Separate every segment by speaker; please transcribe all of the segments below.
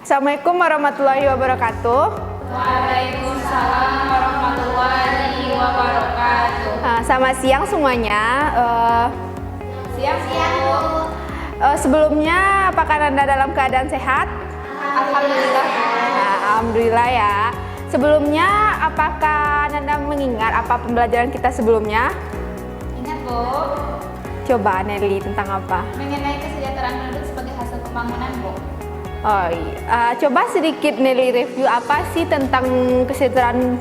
Speaker 1: Assalamualaikum warahmatullahi wabarakatuh.
Speaker 2: Waalaikumsalam warahmatullahi wabarakatuh.
Speaker 1: Selamat siang semuanya.
Speaker 2: Siang, Bu.
Speaker 1: Sebelumnya, apakah Anda dalam keadaan sehat?
Speaker 2: Alhamdulillah.
Speaker 1: Alhamdulillah ya. Sebelumnya, apakah Anda mengingat apa pembelajaran kita sebelumnya?
Speaker 2: Ingat, Bu,
Speaker 1: Coba Nelly, tentang apa?
Speaker 2: mengenai kesejahteraan penduduk sebagai hasil pembangunan, Bu.
Speaker 1: Oh iya. Coba sedikit Nelly review apa sih tentang kesejahteraan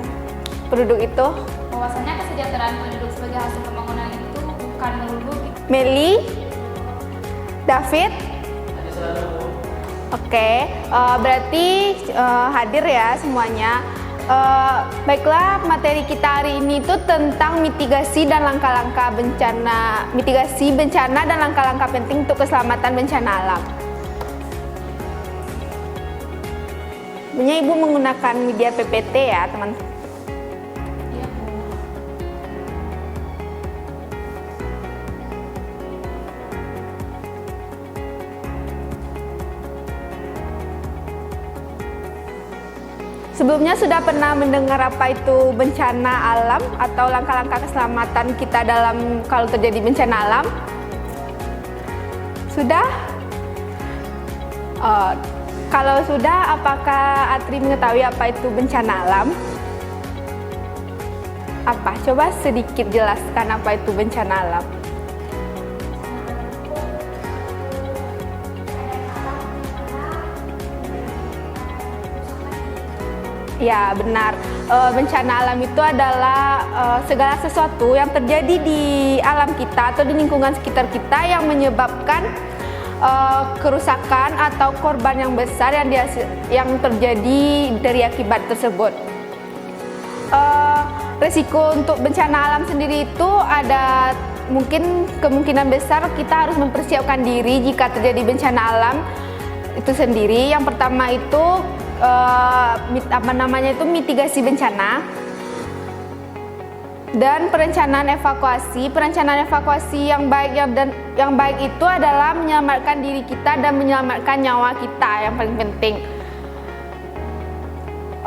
Speaker 1: penduduk itu?
Speaker 2: Bahwasanya kesejahteraan penduduk sebagai hasil pembangunan itu bukan melulu
Speaker 1: Meli, David. Oke, berarti hadir ya semuanya. Baiklah, materi kita hari ini itu tentang mitigasi dan langkah-langkah bencana, mitigasi bencana dan langkah-langkah penting untuk keselamatan bencana alam. Sebenarnya Ibu menggunakan media PPT ya, teman.
Speaker 2: Iya, Bu.
Speaker 1: Sebelumnya sudah pernah mendengar apa itu bencana alam atau langkah-langkah keselamatan kita dalam kalau terjadi bencana alam? Sudah? Kalau sudah, apakah Atri mengetahui apa itu bencana alam? Apa? Coba sedikit jelaskan apa itu bencana alam. Ya, benar. Bencana alam itu adalah segala sesuatu yang terjadi di alam kita atau di lingkungan sekitar kita yang menyebabkan kerusakan atau korban yang besar yang terjadi dari akibat tersebut. Resiko untuk bencana alam sendiri itu ada mungkin kemungkinan besar kita harus mempersiapkan diri jika terjadi bencana alam itu sendiri. Yang pertama itu mitigasi bencana dan perencanaan evakuasi. Perencanaan evakuasi yang baik itu adalah menyelamatkan diri kita dan menyelamatkan nyawa kita yang paling penting.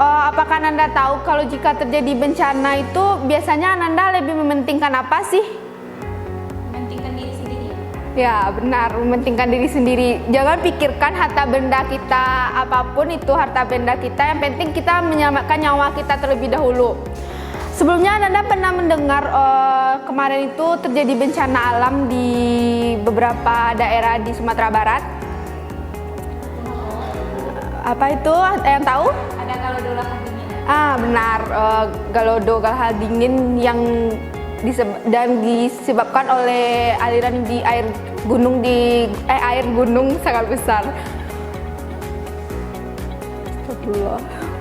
Speaker 1: Apakah Anda tahu kalau jika terjadi bencana itu biasanya Anda lebih mementingkan apa sih?
Speaker 2: Mementingkan diri sendiri.
Speaker 1: Ya, benar, mementingkan diri sendiri. Jangan pikirkan harta benda kita, apapun itu harta benda kita, yang penting kita menyelamatkan nyawa kita terlebih dahulu. Sebelumnya Anda pernah mendengar kemarin itu terjadi bencana alam di beberapa daerah di Sumatera Barat. Apa itu? Yang tahu?
Speaker 2: Ada Galodo lahar dingin.
Speaker 1: Benar, Galodo lahar dingin yang disebabkan oleh aliran di air gunung sangat besar. Astagfirullah.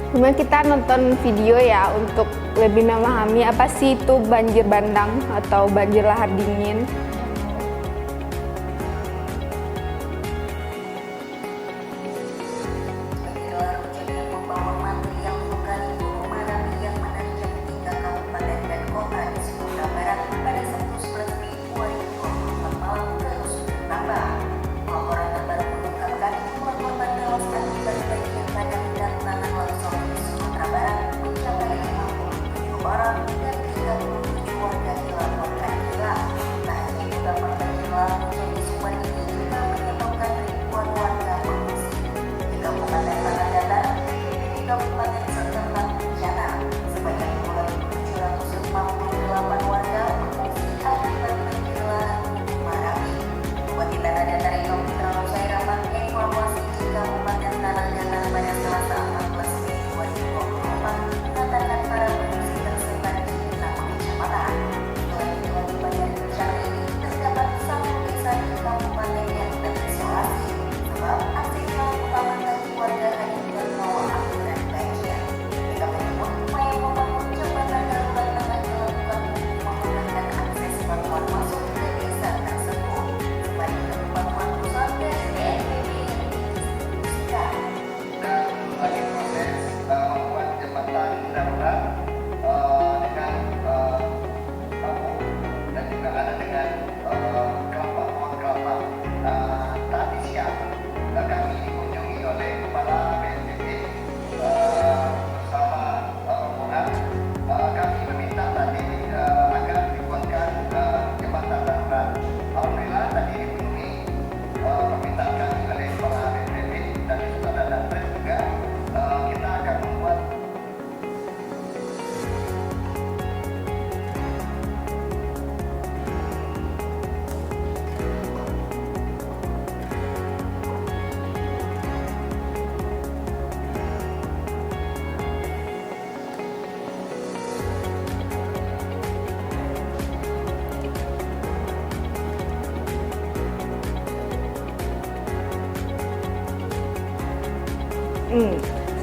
Speaker 1: Kemudian kita nonton video ya untuk lebih memahami apa sih itu banjir bandang atau banjir lahar dingin.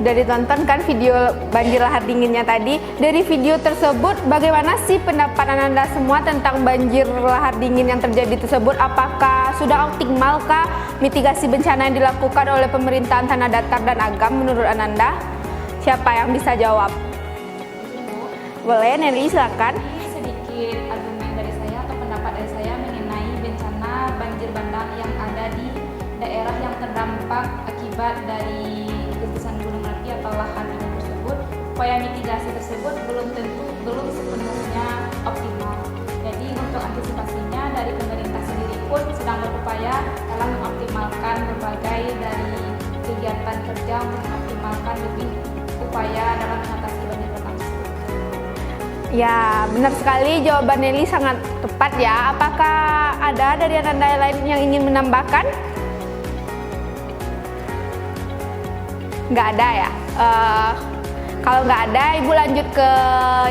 Speaker 1: sudah ditonton kan video banjir lahar dinginnya tadi. Dari video tersebut bagaimana sih pendapat Ananda semua tentang banjir lahar dingin yang terjadi tersebut? Apakah sudah optimalkah mitigasi bencana yang dilakukan oleh pemerintahan Tanah Datar dan Agam menurut Ananda? Siapa yang bisa jawab? Boleh, Nelly silakan.
Speaker 2: Ini sedikit argumen dari saya atau pendapat dari saya mengenai bencana banjir bandang yang ada di daerah yang terdampak akibat dari gugusan gunung api atau lahar dingin tersebut. Upaya mitigasi tersebut belum sepenuhnya optimal. Jadi untuk antisipasinya dari pemerintah sendiri pun sedang berupaya dalam mengoptimalkan berbagai dari kegiatan kerja untuk mengoptimalkan lebih upaya dalam mengatasi banjir bandang tersebut.
Speaker 1: Ya, benar sekali jawaban Nelly sangat tepat ya. Apakah ada dari Ananda lain yang ingin menambahkan? Nggak ada ya. Kalau nggak ada, Ibu lanjut ke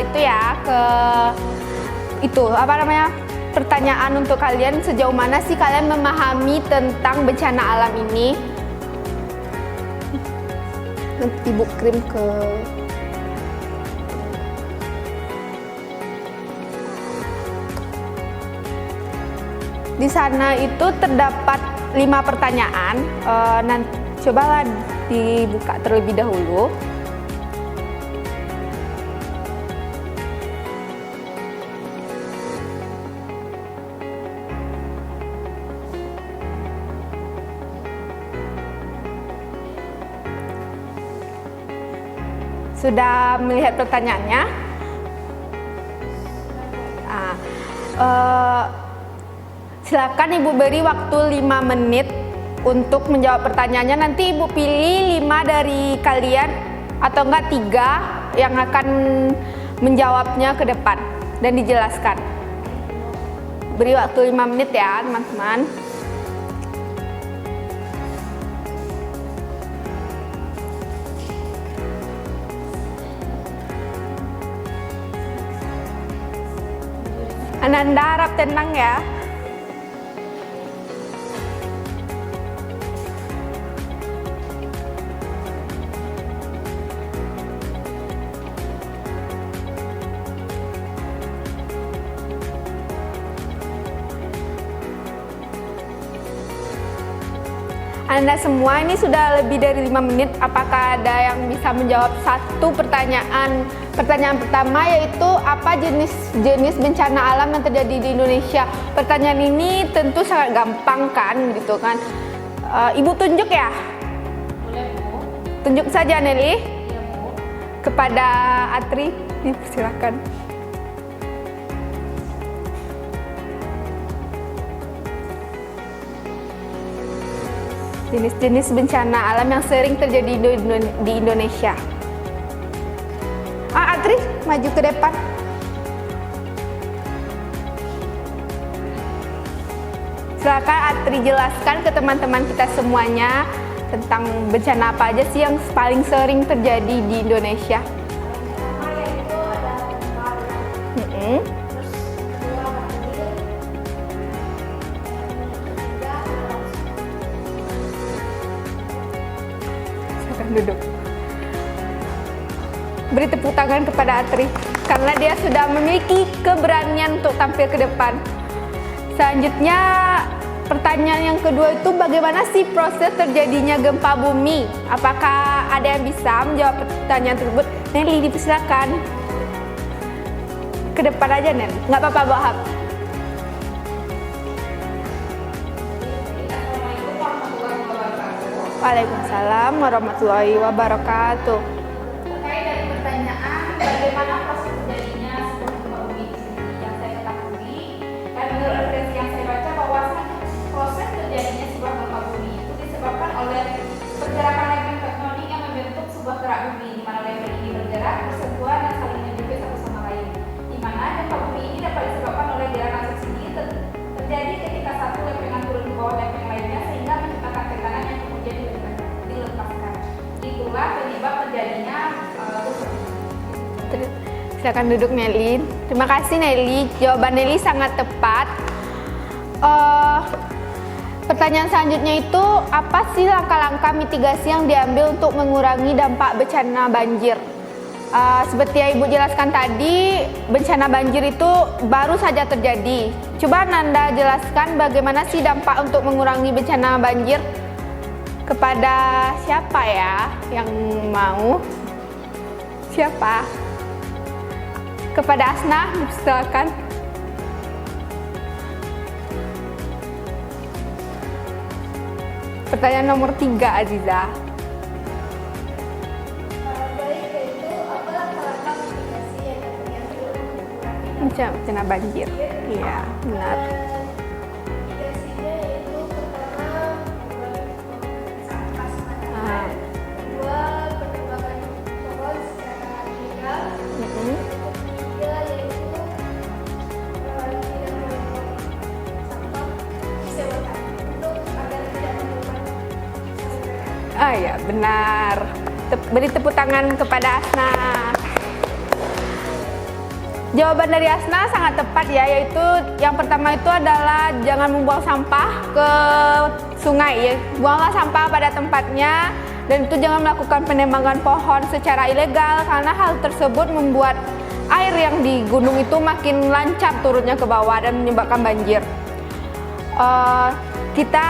Speaker 1: itu ya, ke itu apa namanya, pertanyaan untuk kalian, sejauh mana sih kalian memahami tentang bencana alam ini? Nanti Ibu kirim ke di sana itu terdapat 5 pertanyaan. Nanti cobalah dibuka terlebih dahulu. Sudah melihat pertanyaannya? Silakan Ibu beri waktu 5 menit untuk menjawab pertanyaannya. Nanti Ibu pilih 5 dari kalian atau enggak 3 yang akan menjawabnya ke depan dan dijelaskan. Beri waktu 5 menit ya teman-teman. Ananda harap tenang ya. Anda semua ini sudah lebih dari 5 menit. Apakah ada yang bisa menjawab satu pertanyaan? Pertanyaan pertama yaitu apa jenis bencana alam yang terjadi di Indonesia? Pertanyaan ini tentu sangat gampang kan, gitu kan? Ibu tunjuk ya?
Speaker 2: Boleh, Bu.
Speaker 1: Tunjuk saja Nelly.
Speaker 2: Iya, Bu.
Speaker 1: Kepada Atri, silakan. Jenis-jenis bencana alam yang sering terjadi di Indonesia. Atri, maju ke depan. Silakan Atri jelaskan ke teman-teman kita semuanya tentang bencana apa aja sih yang paling sering terjadi di Indonesia.
Speaker 2: Pertama yaitu ada gempa, terus kedua banjir, ketiga ada
Speaker 1: Silakan duduk. Beri tepuk tangan kepada Atri karena dia sudah memiliki keberanian untuk tampil ke depan. Selanjutnya, pertanyaan yang kedua itu bagaimana sih proses terjadinya gempa bumi? Apakah ada yang bisa menjawab pertanyaan tersebut? Nelly, dipersilakan. Ke depan aja, Nelly. Nggak apa-apa, Bohab.
Speaker 2: Assalamualaikum warahmatullahi wabarakatuh.
Speaker 1: Waalaikumsalam warahmatullahi wabarakatuh.
Speaker 2: Terkait dari pertanyaan bagaimana proses terjadinya sebuah gempa bumi di sini, yang saya ketahui dan menurut referensi yang saya baca bahwasanya proses terjadinya sebuah gempa bumi itu disebabkan oleh pergerakan lempeng tektonik yang membentuk sebuah gerak bumi, di mana lempeng ini bergerak, bersentuhan dan saling menjepit satu sama lain. Di mana gempa bumi ini dapat disebabkan oleh gerakan subsidi terjadi ketika satu lempengan turun ke bawah lempeng lainnya sehingga menciptakan tekanan yang kemudian dilepaskan. Itulah penyebab terjadinya
Speaker 1: Silakan duduk, Nelly. Terima kasih, Nelly. Jawaban Nelly sangat tepat. Pertanyaan selanjutnya itu, apa sih langkah-langkah mitigasi yang diambil untuk mengurangi dampak bencana banjir? Seperti yang Ibu jelaskan tadi, bencana banjir itu baru saja terjadi. Coba Nanda jelaskan bagaimana sih dampak untuk mengurangi bencana banjir? Kepada siapa ya yang mau? Siapa? Kepada Asna, silakan. Pertanyaan nomor 3, Aziza. Bencana banjir. Iya, benar. Ya benar. Beri tepuk tangan kepada Asna. Jawaban dari Asna sangat tepat ya, yaitu yang pertama itu adalah jangan membuang sampah ke sungai ya. Buanglah sampah pada tempatnya, dan itu jangan melakukan penebangan pohon secara ilegal, karena hal tersebut membuat air yang di gunung itu makin lancar turunnya ke bawah dan menyebabkan banjir. Kita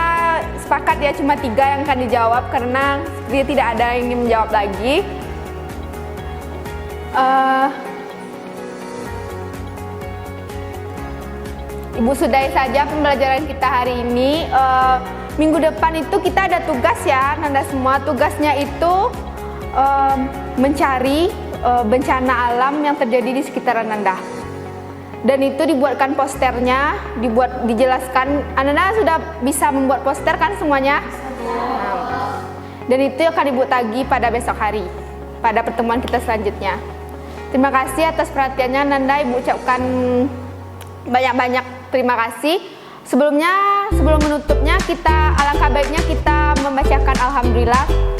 Speaker 1: sepakat ya, cuma 3 yang akan dijawab karena dia tidak ada yang ingin menjawab lagi. Ibu sudahi saja pembelajaran kita hari ini. Minggu depan itu kita ada tugas ya, Nanda semua. Tugasnya itu mencari bencana alam yang terjadi di sekitaran Nanda. Dan itu dibuatkan posternya, dijelaskan. Nanda sudah bisa membuat poster kan semuanya? Dan itu akan Ibu tagih pada besok hari, pada pertemuan kita selanjutnya. Terima kasih atas perhatiannya Nanda. Ibu ucapkan banyak-banyak terima kasih. Sebelum menutupnya, alangkah baiknya kita membacakan Alhamdulillah.